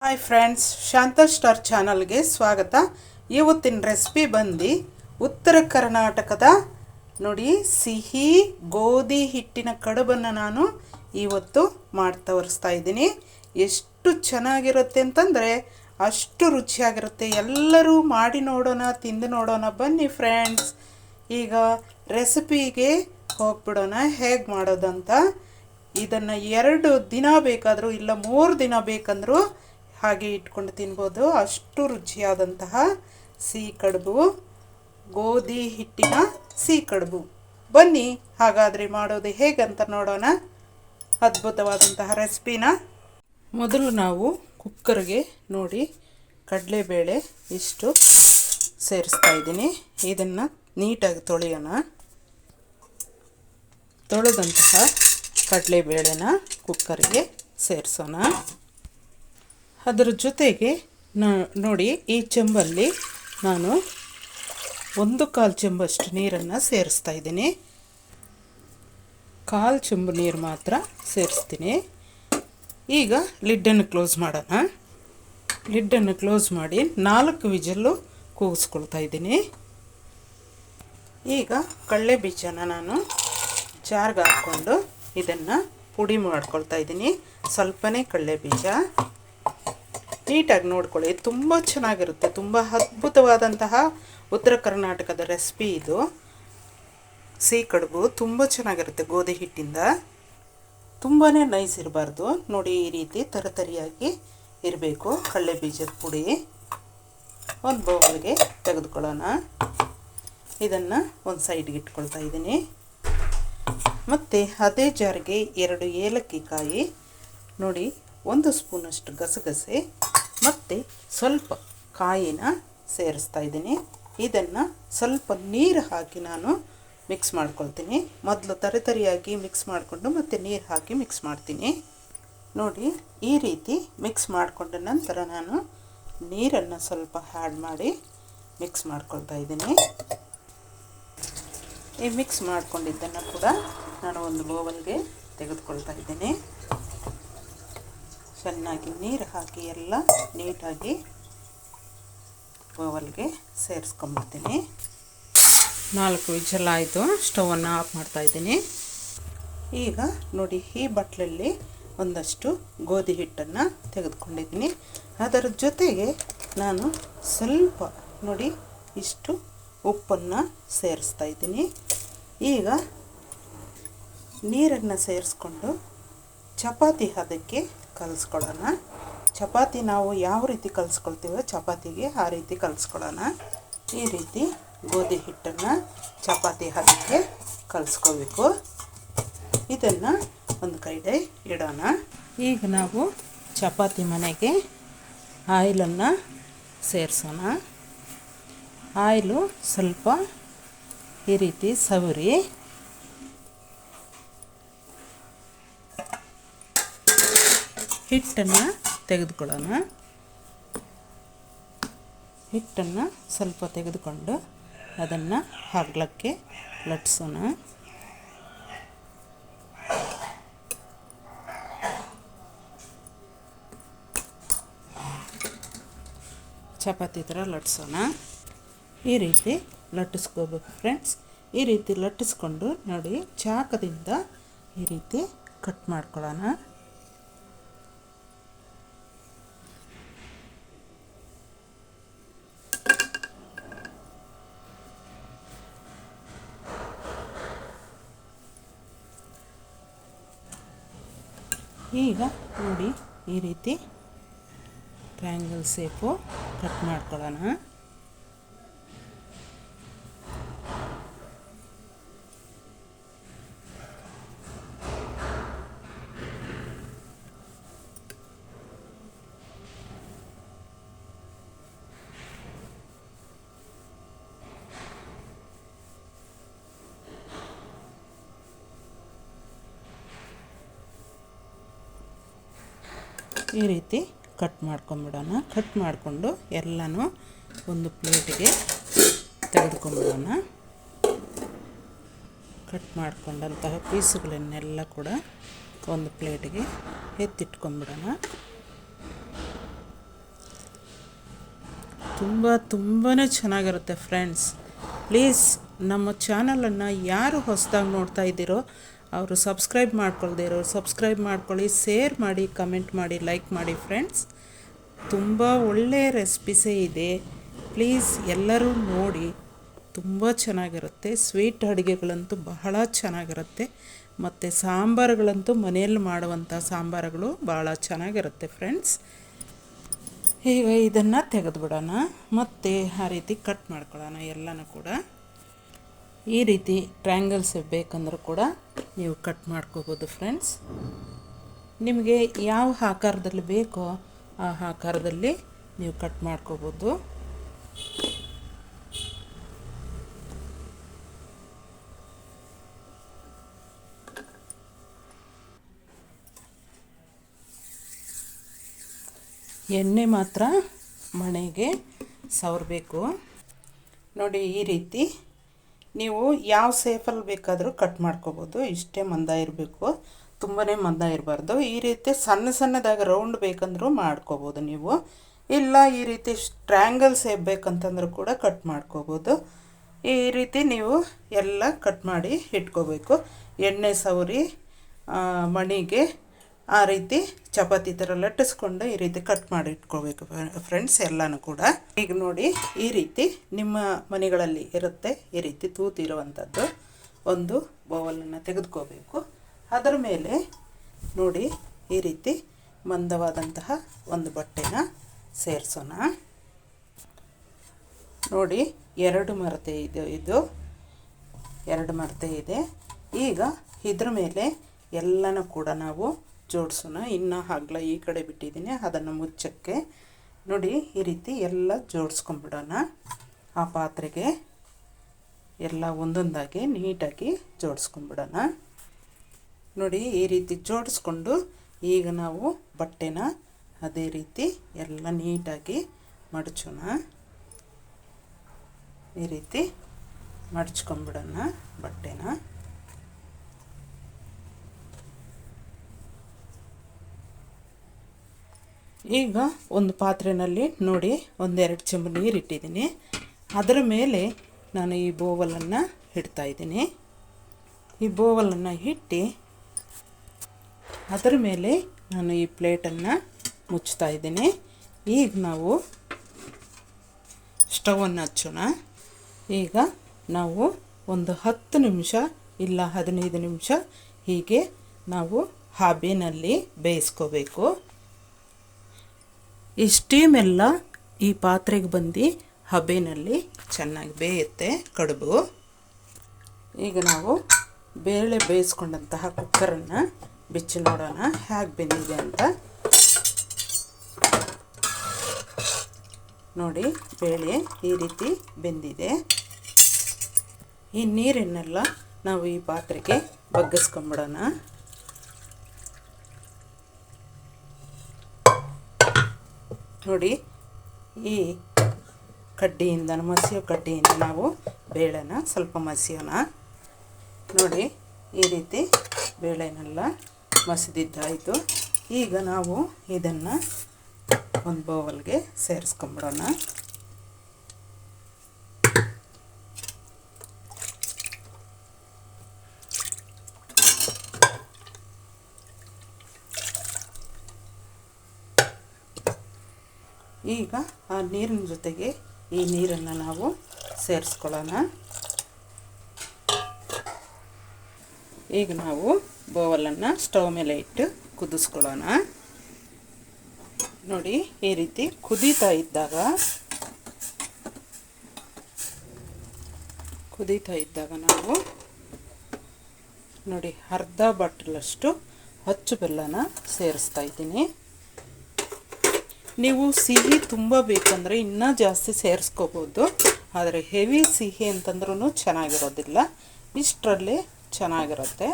Hi friends, ಶಾಂತ star ಚಾನಲ್ಗೆ ಸ್ವಾಗತ. ಇವತ್ತಿನ ರೆಸಿಪಿ ಬಂದು ಉತ್ತರ ಕರ್ನಾಟಕದ ನೋಡಿ ಸಿಹಿ ಗೋಧಿ ಹಿಟ್ಟಿನ ಕಡುಬನ್ನು ನಾನು ಇವತ್ತು ಮಾಡಿ ತೋರಿಸ್ತಾ ಇದ್ದೀನಿ. ಎಷ್ಟು ಚೆನ್ನಾಗಿರುತ್ತೆ ಅಂತಂದರೆ ಅಷ್ಟು ರುಚಿಯಾಗಿರುತ್ತೆ. ಎಲ್ಲರೂ ಮಾಡಿ ನೋಡೋಣ, ತಿಂದು ನೋಡೋಣ. ಬನ್ನಿ ಫ್ರೆಂಡ್ಸ್, ಈಗ ರೆಸಿಪಿಗೆ ಹೋಗ್ಬಿಡೋಣ ಹೇಗೆ ಮಾಡೋದಂತ. ಇದನ್ನು 2 ದಿನ ಬೇಕಾದರೂ ಇಲ್ಲ 3 ದಿನ ಬೇಕಂದರೂ ಹಾಗೆ ಇಟ್ಕೊಂಡು ತಿನ್ಬೋದು. ಅಷ್ಟು ರುಚಿಯಾದಂತಹ ಸಿಹಿ ಕಡುಬು, ಗೋಧಿ ಹಿಟ್ಟಿನ ಸಿಹಿ ಕಡುಬು. ಬನ್ನಿ ಹಾಗಾದರೆ ಮಾಡೋದು ಹೇಗಂತ ನೋಡೋಣ ಅದ್ಭುತವಾದಂತಹ ರೆಸಿಪಿನ. ಮೊದಲು ನಾವು ಕುಕ್ಕರ್ಗೆ ನೋಡಿ ಕಡಲೆಬೇಳೆ ಇಷ್ಟು ಸೇರಿಸ್ತಾ ಇದ್ದೀನಿ. ಇದನ್ನು ನೀಟಾಗಿ ತೊಳೆಯೋಣ. ತೊಳೆದಂತಹ ಕಡಲೆಬೇಳೆನ ಕುಕ್ಕರ್ಗೆ ಸೇರಿಸೋಣ. ಅದರ ಜೊತೆಗೆ ನೋಡಿ ಈ ಚೆಂಬಲ್ಲಿ ನಾನು 1/4 ಚೆಂಬಷ್ಟು ನೀರನ್ನು ಸೇರಿಸ್ತಾ ಇದ್ದೀನಿ. 1/4 ಚೆಂಬು ನೀರು ಮಾತ್ರ ಸೇರಿಸ್ತೀನಿ. ಈಗ ಲಿಡ್ಡನ್ನು ಕ್ಲೋಸ್ ಮಾಡೋಣ. ಲಿಡ್ಡನ್ನು ಕ್ಲೋಸ್ ಮಾಡಿ 4 ವಿಜಲ್ಲು ಕೂಗಿಸ್ಕೊಳ್ತಾ ಇದ್ದೀನಿ. ಈಗ ಕಡಲೆ ಬೀಜನ ನಾನು ಜಾರ್ಗೆ ಹಾಕ್ಕೊಂಡು ಇದನ್ನು ಪುಡಿ ಮಾಡ್ಕೊಳ್ತಾ ಇದ್ದೀನಿ. ಸ್ವಲ್ಪನೇ ಕಡಲೆ ಬೀಜ, ನೀಟಾಗಿ ನೋಡ್ಕೊಳ್ಳಿ. ತುಂಬ ಚೆನ್ನಾಗಿರುತ್ತೆ. ತುಂಬ ಅದ್ಭುತವಾದಂತಹ ಉತ್ತರ ಕರ್ನಾಟಕದ ರೆಸಿಪಿ ಇದು. ಸಿಹಿ ಕಡುಬು ತುಂಬ ಚೆನ್ನಾಗಿರುತ್ತೆ. ಗೋಧಿ ಹಿಟ್ಟಿಂದ ತುಂಬಾ ನೈಸ್ ಇರಬಾರ್ದು. ನೋಡಿ ಈ ರೀತಿ ತರತರಿಯಾಗಿ ಇರಬೇಕು. ಕಡಲೆ ಬೀಜದ ಪುಡಿ ಒಂದು ಬೌಲ್ಗೆ ತೆಗೆದುಕೊಳ್ಳೋಣ. ಇದನ್ನು ಒಂದು ಸೈಡ್ಗೆ ಇಟ್ಕೊಳ್ತಾ ಇದ್ದೀನಿ. ಮತ್ತು ಅದೇ ಜಾರಿಗೆ 2 ಏಲಕ್ಕಿ ಕಾಯಿ, ನೋಡಿ 1 ಸ್ಪೂನಷ್ಟು ಗಸಗಸೆ ಮತ್ತು ಸ್ವಲ್ಪ ಕಾಯಿನ ಸೇರಿಸ್ತಾ ಇದ್ದೀನಿ. ಇದನ್ನು ಸ್ವಲ್ಪ ನೀರು ಹಾಕಿ ನಾನು ಮಿಕ್ಸ್ ಮಾಡ್ಕೊಳ್ತೀನಿ. ಮೊದಲು ತರಿಯಾಗಿ ಮಿಕ್ಸ್ ಮಾಡಿಕೊಂಡು ಮತ್ತೆ ನೀರು ಹಾಕಿ ಮಿಕ್ಸ್ ಮಾಡ್ತೀನಿ. ನೋಡಿ ಈ ರೀತಿ ಮಿಕ್ಸ್ ಮಾಡಿಕೊಂಡ ನಂತರ ನಾನು ನೀರನ್ನು ಸ್ವಲ್ಪ ಆ್ಯಡ್ ಮಾಡಿ ಮಿಕ್ಸ್ ಮಾಡ್ಕೊಳ್ತಾ ಇದ್ದೀನಿ. ಈ ಮಿಕ್ಸ್ ಮಾಡ್ಕೊಂಡಿದ್ದನ್ನು ಕೂಡ ನಾನು ಒಂದು ಬೌಲ್ಗೆ ತೆಗೆದುಕೊಳ್ತಾ ಇದ್ದೀನಿ. ಚೆನ್ನಾಗಿ ನೀರು ಹಾಕಿ ಎಲ್ಲ ನೀಟಾಗಿ ಬೌಲ್ಗೆ ಸೇರಿಸ್ಕೊಂಬಿಡ್ತೀನಿ. 4 ವಿಜಲ್ ಆಯಿತು. ಸ್ಟವನ್ನು ಆಫ್ ಮಾಡ್ತಾಯಿದ್ದೀನಿ. ಈಗ ನೋಡಿ ಈ ಬಟ್ಲಲ್ಲಿ ಒಂದಷ್ಟು ಗೋಧಿ ಹಿಟ್ಟನ್ನು ತೆಗೆದುಕೊಂಡಿದ್ದೀನಿ. ಅದರ ಜೊತೆಗೆ ನಾನು ಸ್ವಲ್ಪ ನೋಡಿ ಇಷ್ಟು ಉಪ್ಪನ್ನು ಸೇರಿಸ್ತಾ ಇದ್ದೀನಿ. ಈಗ ನೀರನ್ನು ಸೇರಿಸ್ಕೊಂಡು ಚಪಾತಿ ಹದಕ್ಕೆ ಕಲಿಸ್ಕೊಳ್ಳೋಣ. ಚಪಾತಿ ನಾವು ಯಾವ ರೀತಿ ಕಲಿಸ್ಕೊಳ್ತೀವೋ ಚಪಾತಿಗೆ ಆ ರೀತಿ ಕಲಿಸ್ಕೊಳ್ಳೋಣ. ಈ ರೀತಿ ಗೋಧಿ ಹಿಟ್ಟನ್ನು ಚಪಾತಿ ಹದಕ್ಕೆ ಕಲಿಸ್ಕೋಬೇಕು. ಇದನ್ನು ಒಂದು ಕೈಗೆ ಇಡೋಣ. ಈಗ ನಾವು ಚಪಾತಿ ಮನೆಗೆ ಆಯಿಲನ್ನು ಸೇರಿಸೋಣ. ಆಯಿಲು ಸ್ವಲ್ಪ ಈ ರೀತಿ ಸವರಿ ಹಿಟ್ಟನ್ನು ತೆಗೆದುಕೊಳ್ಳೋಣ. ಹಿಟ್ಟನ್ನು ಸ್ವಲ್ಪ ತೆಗೆದುಕೊಂಡು ಅದನ್ನು ಹಗ್ಲಕ್ಕೆ ಲಟ್ಟಿಸೋಣ. ಚಪಾತಿ ಥರ ಲಟ್ಟಿಸೋಣ. ಈ ರೀತಿ ಲಟ್ಟಿಸ್ಕೋಬೇಕು ಫ್ರೆಂಡ್ಸ್. ಈ ರೀತಿ ಲಟ್ಟಿಸ್ಕೊಂಡು ನೋಡಿ ಚಾಕದಿಂದ ಈ ರೀತಿ ಕಟ್ ಮಾಡ್ಕೊಳ್ಳೋಣ. ಈಗ ನೋಡಿ ಈ ರೀತಿ ಟ್ರಯಾಂಗಲ್ ಶೇಪು ಕಟ್ ಮಾಡ್ಕೊಳ್ಳೋಣ. ಈ ರೀತಿ ಕಟ್ ಮಾಡ್ಕೊಂಬಿಡೋಣ. ಕಟ್ ಮಾಡಿಕೊಂಡು ಎಲ್ಲನೂ ಒಂದು ಪ್ಲೇಟಿಗೆ ತೆಗೆದುಕೊಂಬಿಡೋಣ. ಕಟ್ ಮಾಡಿಕೊಂಡಂತಹ ಪೀಸುಗಳನ್ನೆಲ್ಲ ಕೂಡ ಒಂದು ಪ್ಲೇಟಿಗೆ ಎತ್ತಿಟ್ಕೊಂಬಿಡೋಣ. ತುಂಬಾ ಚೆನ್ನಾಗಿರುತ್ತೆ ಫ್ರೆಂಡ್ಸ್. ಪ್ಲೀಸ್ ನಮ್ಮ ಚಾನಲನ್ನು ಯಾರು ಹೊಸದಾಗಿ ನೋಡ್ತಾ ಇದ್ದೀರೋ ಅವರು ಸಬ್ಸ್ಕ್ರೈಬ್ ಮಾಡ್ಕೊಳ್ದೇ ಇರೋರು ಸಬ್ಸ್ಕ್ರೈಬ್ ಮಾಡ್ಕೊಳ್ಳಿ, ಶೇರ್ ಮಾಡಿ, ಕಮೆಂಟ್ ಮಾಡಿ, ಲೈಕ್ ಮಾಡಿ ಫ್ರೆಂಡ್ಸ್. ತುಂಬ ಒಳ್ಳೆಯ ರೆಸಿಪೀಸೇ ಇದೆ, ಪ್ಲೀಸ್ ಎಲ್ಲರೂ ನೋಡಿ. ತುಂಬ ಚೆನ್ನಾಗಿರುತ್ತೆ. ಸ್ವೀಟ್ ಅಡುಗೆಗಳಂತೂ ಬಹಳ ಚೆನ್ನಾಗಿರುತ್ತೆ. ಮತ್ತು ಸಾಂಬಾರುಗಳಂತೂ ಮನೆಯಲ್ಲಿ ಮಾಡುವಂಥ ಸಾಂಬಾರುಗಳು ಭಾಳ ಚೆನ್ನಾಗಿರುತ್ತೆ ಫ್ರೆಂಡ್ಸ್. ಈಗ ಇದನ್ನು ತೆಗೆದುಬಿಡೋಣ, ಮತ್ತು ಆ ರೀತಿ ಕಟ್ ಮಾಡ್ಕೊಳ್ಳೋಣ ಎಲ್ಲನೂ ಕೂಡ. ಈ ರೀತಿ ಟ್ರಯಾಂಗಲ್ಸ್ ಬೇಕಂದ್ರೂ ಕೂಡ ನೀವು ಕಟ್ ಮಾಡ್ಕೋಬೋದು ಫ್ರೆಂಡ್ಸ್. ನಿಮಗೆ ಯಾವ ಆಕಾರದಲ್ಲಿ ಬೇಕೋ ಆ ಆಕಾರದಲ್ಲಿ ನೀವು ಕಟ್ ಮಾಡ್ಕೋಬೋದು. ಎಣ್ಣೆ ಮಾತ್ರ ಮಣೆಗೆ ಸವರಬೇಕು ನೋಡಿ. ಈ ರೀತಿ ನೀವು ಯಾವ ಸೇಫಲ್ಲಿ ಬೇಕಾದರೂ ಕಟ್ ಮಾಡ್ಕೋಬೋದು. ಇಷ್ಟೇ ಮಂದ ಇರಬೇಕು, ತುಂಬಾ ಮಂದ ಇರಬಾರ್ದು. ಈ ರೀತಿ ಸಣ್ಣದಾಗಿ ರೌಂಡ್ ಬೇಕಂದ್ರೂ ಮಾಡ್ಕೋಬೋದು ನೀವು. ಇಲ್ಲ ಈ ರೀತಿ ಟ್ರ್ಯಾಂಗಲ್ ಸೇಪ್ ಬೇಕಂತಂದ್ರೂ ಕೂಡ ಕಟ್ ಮಾಡ್ಕೋಬೋದು. ಈ ರೀತಿ ನೀವು ಎಲ್ಲ ಕಟ್ ಮಾಡಿ ಇಟ್ಕೋಬೇಕು. ಎಣ್ಣೆ ಸವರಿ ಮಣಿಗೆ ಆ ರೀತಿ ಚಪಾತಿ ಥರ ಲಟ್ಟಿಸ್ಕೊಂಡು ಈ ರೀತಿ ಕಟ್ ಮಾಡಿ ಇಟ್ಕೋಬೇಕು ಫ್ರೆಂಡ್ಸ್ ಎಲ್ಲನೂ ಕೂಡ. ಈಗ ನೋಡಿ, ಈ ರೀತಿ ನಿಮ್ಮ ಮನೆಗಳಲ್ಲಿ ಇರುತ್ತೆ, ಈ ರೀತಿ ತೂತಿರುವಂಥದ್ದು ಒಂದು ಬೌಲನ್ನು ತೆಗೆದುಕೋಬೇಕು. ಅದರ ಮೇಲೆ ನೋಡಿ ಈ ರೀತಿ ಮಂದವಾದಂತಹ ಒಂದು ಬಟ್ಟೆನ ಸೇರಿಸೋಣ. ನೋಡಿ 2 ಮರತೆ ಇದು 2 ಮರತೆ ಇದೆ. ಈಗ ಇದ್ರ ಮೇಲೆ ಎಲ್ಲನೂ ಕೂಡ ನಾವು ಜೋಡಿಸೋಣ. ಇನ್ನೂ ಹಗ್ಲ ಈ ಕಡೆ ಬಿಟ್ಟಿದ್ದೀನಿ, ಅದನ್ನು ಮುಚ್ಚಕ್ಕೆ ನೋಡಿ ಈ ರೀತಿ ಎಲ್ಲ ಜೋಡಿಸ್ಕೊಂಡ್ಬಿಡೋಣ. ಆ ಪಾತ್ರೆಗೆ ಎಲ್ಲ ಒಂದೊಂದಾಗಿ ನೀಟಾಗಿ ಜೋಡಿಸ್ಕೊಂಡ್ಬಿಡೋಣ. ನೋಡಿ ಈ ರೀತಿ ಜೋಡಿಸ್ಕೊಂಡು ಈಗ ನಾವು ಬಟ್ಟೆನ ಅದೇ ರೀತಿ ಎಲ್ಲ ನೀಟಾಗಿ ಮಡಚೋಣ. ಈ ರೀತಿ ಮಡಚ್ಕೊಂಡ್ಬಿಡೋಣ ಬಟ್ಟೆನ. ಈಗ ಒಂದು ಪಾತ್ರೆಯಲ್ಲಿ ನೋಡಿ 1-2 ಚೆಂಬು ನೀರು ಇಟ್ಟಿದ್ದೀನಿ. ಅದರ ಮೇಲೆ ನಾನು ಈ ಬೋವಲನ್ನು ಇಡ್ತಾಯಿದ್ದೀನಿ. ಈ ಬೋವಲನ್ನು ಇಟ್ಟು ಅದರ ಮೇಲೆ ನಾನು ಈ ಪ್ಲೇಟನ್ನು ಮುಚ್ತಾ ಇದ್ದೀನಿ. ಈಗ ನಾವು ಸ್ಟವನ್ನು ಹಚ್ಚೋಣ. ಈಗ ನಾವು ಒಂದು 10 ನಿಮಿಷ ಇಲ್ಲ 15 ನಿಮಿಷ ಹೀಗೆ ನಾವು ಹಬೆಯಲ್ಲಿ ಬೇಯಿಸ್ಕೋಬೇಕು. ಈ ಸ್ಟೀಮ್ ಎಲ್ಲ ಈ ಪಾತ್ರೆಗೆ ಬಂದು ಹಬೆಯಲ್ಲಿ ಚೆನ್ನಾಗಿ ಬೇಯುತ್ತೆ ಕಡುಬು. ಈಗ ನಾವು ಬೇಳೆ ಬೇಯಿಸ್ಕೊಂಡಂತಹ ಕುಕ್ಕರನ್ನು ಬಿಚ್ಚಿ ನೋಡೋಣ ಹೇಗೆ ಬೆಂದಿದೆ ಅಂತ. ನೋಡಿ ಬೇಳೆ ಈ ರೀತಿ ಬೆಂದಿದೆ. ಈ ನೀರನ್ನೆಲ್ಲ ನಾವು ಈ ಪಾತ್ರೆಗೆ ಬಗ್ಗಿಸ್ಕೊಂಬಿಡೋಣ. ನೋಡಿ ಈ ಕಡ್ಡಿಯಿಂದ ಮಸಿಯೋ ಕಡ್ಡಿಯಿಂದ ನಾವು ಬೇಳೆನ ಸ್ವಲ್ಪ ಮಸಿಯೋಣ. ನೋಡಿ ಈ ರೀತಿ ಬೇಳೆನೆಲ್ಲ ಮಸಿದಿದ್ದಾಯಿತು. ಈಗ ನಾವು ಇದನ್ನು ಒಂದು ಬೌಲ್ಗೆ ಸೇರಿಸ್ಕೊಂಬಿಡೋಣ. ಈಗ ಆ ನೀರಿನ ಜೊತೆಗೆ ಈ ನೀರನ್ನು ನಾವು ಸೇರಿಸ್ಕೊಳ್ಳೋಣ. ಈಗ ನಾವು ಬೌಲನ್ನು ಸ್ಟವ್ ಮೇಲೆ ಇಟ್ಟು ಕುದಿಸ್ಕೊಳ್ಳೋಣ. ನೋಡಿ ಈ ರೀತಿ ಕುದೀತಾ ಇದ್ದಾಗ ನಾವು ನೋಡಿ ಅರ್ಧ ಬಾಟಲಷ್ಟು ಅಚ್ಚು ಬೆಲ್ಲನ ಸೇರಿಸ್ತಾ ಇದ್ದೀನಿ. ನೀವು ಸಿಹಿ ತುಂಬ ಬೇಕಂದರೆ ಇನ್ನೂ ಜಾಸ್ತಿ ಸೇರಿಸ್ಕೋಬೋದು, ಆದರೆ ಹೆವಿ ಸಿಹಿ ಅಂತಂದ್ರೂ ಚೆನ್ನಾಗಿರೋದಿಲ್ಲ. ಇಷ್ಟರಲ್ಲೇ ಚೆನ್ನಾಗಿರುತ್ತೆ,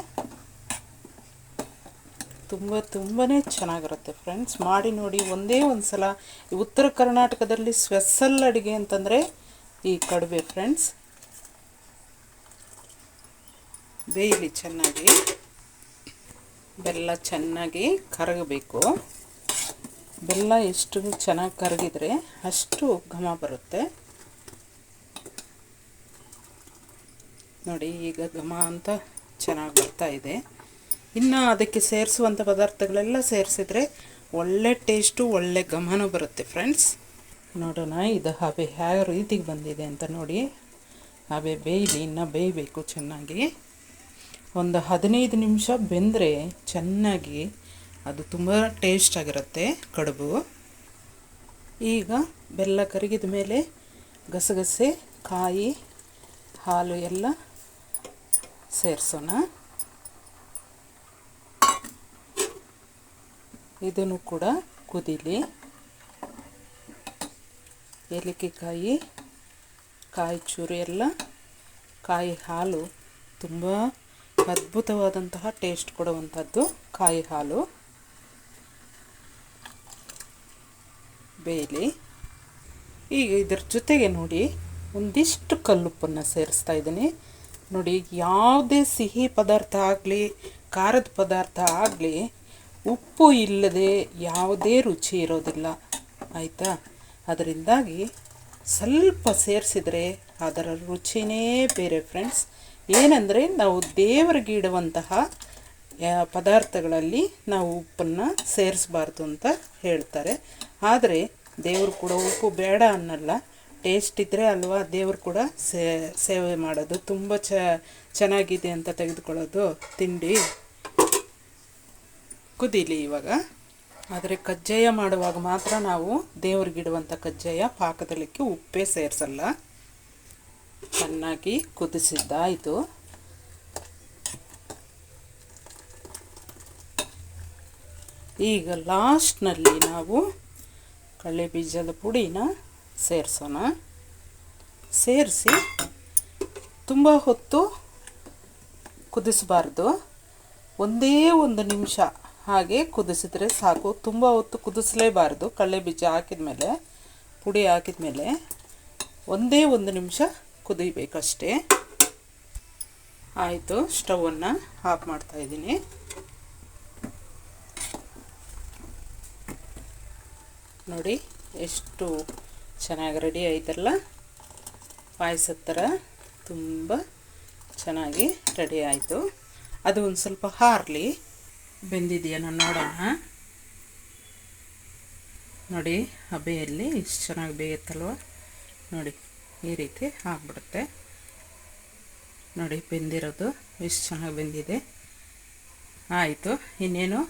ತುಂಬಾ ಚೆನ್ನಾಗಿರುತ್ತೆ ಫ್ರೆಂಡ್ಸ್. ಮಾಡಿ ನೋಡಿ ಒಂದೇ ಒಂದು ಸಲ. ಉತ್ತರ ಕರ್ನಾಟಕದಲ್ಲಿ ಸ್ಪೆಷಲ್ ಅಡುಗೆ ಅಂತಂದರೆ ಈ ಕಡುಬೆ ಫ್ರೆಂಡ್ಸ್. ಬೇಯಲಿ ಚೆನ್ನಾಗಿ, ಬೆಲ್ಲ ಚೆನ್ನಾಗಿ ಕರಗಬೇಕು. ಬೆಲ್ಲ ಎಷ್ಟು ಚೆನ್ನಾಗಿ ಕರಗಿದ್ರೆ ಅಷ್ಟು ಘಮ ಬರುತ್ತೆ. ನೋಡಿ ಈಗ ಘಮ ಅಂತ ಚೆನ್ನಾಗಿ ಬರ್ತಾ ಇದೆ. ಇನ್ನು ಅದಕ್ಕೆ ಸೇರಿಸುವಂಥ ಪದಾರ್ಥಗಳೆಲ್ಲ ಸೇರಿಸಿದ್ರೆ ಒಳ್ಳೆ ಟೇಸ್ಟು, ಒಳ್ಳೆ ಘಮನೂ ಬರುತ್ತೆ ಫ್ರೆಂಡ್ಸ್. ನೋಡೋಣ ಇದು ಹಬೆ ಯಾವ ರೀತಿಗೆ ಬಂದಿದೆ ಅಂತ ನೋಡಿ. ಹಬೆ ಬೇಯಲಿ, ಇನ್ನೂ ಬೇಯಬೇಕು ಚೆನ್ನಾಗಿ. ಒಂದು 15 ನಿಮಿಷ ಬೆಂದರೆ ಚೆನ್ನಾಗಿ ಅದು ತುಂಬ ಟೇಸ್ಟಾಗಿರುತ್ತೆ ಕಡುಬು. ಈಗ ಬೆಲ್ಲ ಕರಗಿದ ಮೇಲೆ ಗಸಗಸೆ, ಕಾಯಿ, ಹಾಲು ಎಲ್ಲ ಸೇರಿಸೋಣ. ಇದನ್ನು ಕೂಡ ಕುದೀಲಿ. ಏಲಕ್ಕಿಕಾಯಿ, ಕಾಯಿ ಚೂರು ಎಲ್ಲ, ಕಾಯಿ ಹಾಲು ತುಂಬ ಅದ್ಭುತವಾದಂತಹ ಟೇಸ್ಟ್ ಕೊಡುವಂಥದ್ದು ಕಾಯಿ ಹಾಲು. ಬೇಯಲಿ. ಈಗ ಇದರ ಜೊತೆಗೆ ನೋಡಿ ಒಂದಿಷ್ಟು ಕಲ್ಲುಪ್ಪನ್ನು ಸೇರಿಸ್ತಾ ಇದ್ದೀನಿ. ನೋಡಿ, ಯಾವುದೇ ಸಿಹಿ ಪದಾರ್ಥ ಆಗಲಿ, ಖಾರದ ಪದಾರ್ಥ ಆಗಲಿ, ಉಪ್ಪು ಇಲ್ಲದೆ ಯಾವುದೇ ರುಚಿ ಇರೋದಿಲ್ಲ, ಆಯಿತಾ. ಅದರಿಂದಾಗಿ ಸ್ವಲ್ಪ ಸೇರಿಸಿದರೆ ಅದರ ರುಚಿನೇ ಬೇರೆ ಫ್ರೆಂಡ್ಸ್. ಏನಂದರೆ ನಾವು ದೇವರಿಗೆ ಇಡುವಂತಹ ಪದಾರ್ಥಗಳಲ್ಲಿ ನಾವು ಉಪ್ಪನ್ನು ಸೇರಿಸಬಾರ್ದು ಅಂತ ಹೇಳ್ತಾರೆ. ಆದರೆ ದೇವರು ಕೂಡ ಉಪ್ಪು ಬೇಡ ಅನ್ನಲ್ಲ. ಟೇಸ್ಟ್ ಇದ್ದರೆ ಅಲ್ವಾ ದೇವರು ಕೂಡ ಸೇವೆ ಮಾಡೋದು, ತುಂಬ ಚೆನ್ನಾಗಿದೆ ಅಂತ ತೆಗೆದುಕೊಳ್ಳೋದು ತಿಂಡಿ. ಕುದೀಲಿ ಇವಾಗ. ಆದರೆ ಕಜ್ಜಾಯ ಮಾಡುವಾಗ ಮಾತ್ರ ನಾವು ದೇವ್ರಿಗಿಡುವಂಥ ಕಜ್ಜಾಯ ಪಾಕದಲ್ಲಿಕ್ಕೆ ಉಪ್ಪೇ ಸೇರಿಸಲ್ಲ. ಚೆನ್ನಾಗಿ ಕುದಿಸಿದ್ದಾಯಿತು. ಈಗ ಲಾಸ್ಟ್ನಲ್ಲಿ ನಾವು ಕಡಲೆ ಬೀಜದ ಪುಡಿನ ಸೇರಿಸೋಣ. ಸೇರಿಸಿ ತುಂಬ ಹೊತ್ತು ಕುದಿಸಬಾರ್ದು. ಒಂದೇ 1 ನಿಮಿಷ ಹಾಗೆ ಕುದಿಸಿದ್ರೆ ಸಾಕು. ತುಂಬ ಹೊತ್ತು ಕುದಿಸಲೇಬಾರ್ದು. ಕಡಲೆ ಬೀಜ ಹಾಕಿದ ಮೇಲೆ, ಪುಡಿ ಹಾಕಿದ ಮೇಲೆ ಒಂದೇ 1 ನಿಮಿಷ ಕುದಿಬೇಕಷ್ಟೇ. ಆಯಿತು, ಸ್ಟವನ್ನು ಆಫ್ ಮಾಡ್ತಾಯಿದ್ದೀನಿ. ನೋಡಿ ಎಷ್ಟು ಚೆನ್ನಾಗಿ ರೆಡಿ ಆಯ್ತಲ್ಲ. ಪಾಯಸದ ಥರ ತುಂಬ ಚೆನ್ನಾಗಿ ರೆಡಿ ಆಯಿತು. ಅದು ಒಂದು ಸ್ವಲ್ಪ ಹಾರಲಿ. ಬೆಂದಿದೆಯೇನೋ ನೋಡೋಣ. ನೋಡಿ, ಹಬೆಯಲ್ಲಿ ಇಷ್ಟು ಚೆನ್ನಾಗಿ ಬೇಯುತ್ತಲ್ವ. ನೋಡಿ ಈ ರೀತಿ ಆಗಿಬಿಡುತ್ತೆ. ನೋಡಿ ಬೆಂದಿರೋದು ಎಷ್ಟು ಚೆನ್ನಾಗಿ ಬೆಂದಿದೆ. ಆಯಿತು, ಇನ್ನೇನು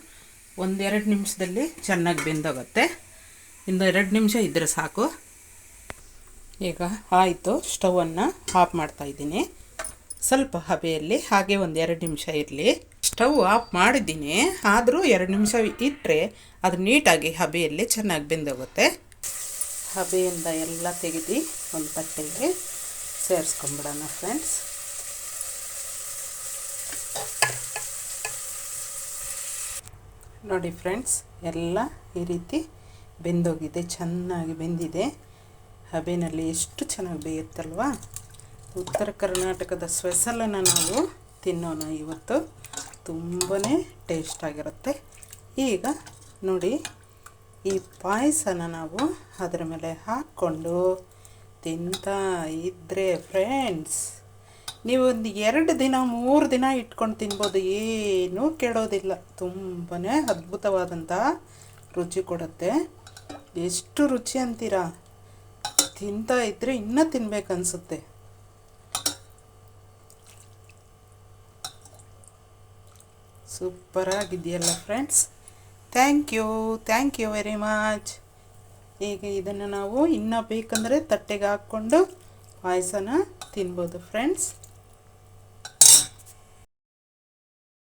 1-2 ನಿಮಿಷದಲ್ಲಿ ಚೆನ್ನಾಗಿ ಬೆಂದೋಗುತ್ತೆ. ಇನ್ನು 2 ನಿಮಿಷ ಇದ್ದರೆ ಸಾಕು. ಈಗ ಆಯಿತು, ಸ್ಟವನ್ನು ಆಫ್ ಮಾಡ್ತಾಯಿದ್ದೀನಿ. ಸ್ವಲ್ಪ ಹಬೆಯಲ್ಲಿ ಹಾಗೆ 1-2 ನಿಮಿಷ ಇರಲಿ. ಸ್ಟವ್ ಆಫ್ ಮಾಡಿದ್ದೀನಿ, ಆದರೂ 2 ನಿಮಿಷ ಇಟ್ಟರೆ ಅದು ನೀಟಾಗಿ ಹಬೆಯಲ್ಲಿ ಚೆನ್ನಾಗಿ ಬೆಂದೋಗುತ್ತೆ. ಹಬೆಯಿಂದ ಎಲ್ಲ ತೆಗೆದು ಒಂದು ತಟ್ಟೆಗೆ ಸೇರಿಸ್ಕೊಂಬಿಡೋಣ ಫ್ರೆಂಡ್ಸ್. ನೋಡಿ ಫ್ರೆಂಡ್ಸ್, ಎಲ್ಲ ಈ ರೀತಿ ಬೆಂದೋಗಿದೆ, ಚೆನ್ನಾಗಿ ಬೆಂದಿದೆ. ಹಬೆಯಲ್ಲಿ ಎಷ್ಟು ಚೆನ್ನಾಗಿ ಬೇಯುತ್ತಲ್ವ. ಉತ್ತರ ಕರ್ನಾಟಕದ ಸ್ಪೆಷಲನ್ನು ನಾವು ತಿನ್ನೋಣ ಇವತ್ತು. ತುಂಬಾ ಟೇಸ್ಟಾಗಿರುತ್ತೆ. ಈಗ ನೋಡಿ, ಈ ಪಾಯಸನ ನಾವು ಅದರ ಮೇಲೆ ಹಾಕ್ಕೊಂಡು ತಿಂತಾ ಇದ್ದರೆ ಫ್ರೆಂಡ್ಸ್, ನೀವು ಒಂದು 2 ದಿನ 3 ದಿನ ಇಟ್ಕೊಂಡು ತಿನ್ಬೋದು, ಏನೂ ಕೆಡೋದಿಲ್ಲ. ತುಂಬಾ ಅದ್ಭುತವಾದಂತಹ ರುಚಿ ಕೊಡುತ್ತೆ. ಎಷ್ಟು ರುಚಿ ಅಂತೀರಾ, ತಿಂತಾ ಇದ್ದರೆ ಇನ್ನೂ ತಿನ್ಬೇಕನ್ಸುತ್ತೆ. ಸೂಪರಾಗಿದೆಯಲ್ಲ friends. Thank you very much. ಈಗ ಇದನ್ನು ನಾವು ಇನ್ನೂ ಬೇಕಂದರೆ ತಟ್ಟೆಗೆ ಹಾಕ್ಕೊಂಡು ಪಾಯಸನ ತಿನ್ಬೋದು ಫ್ರೆಂಡ್ಸ್.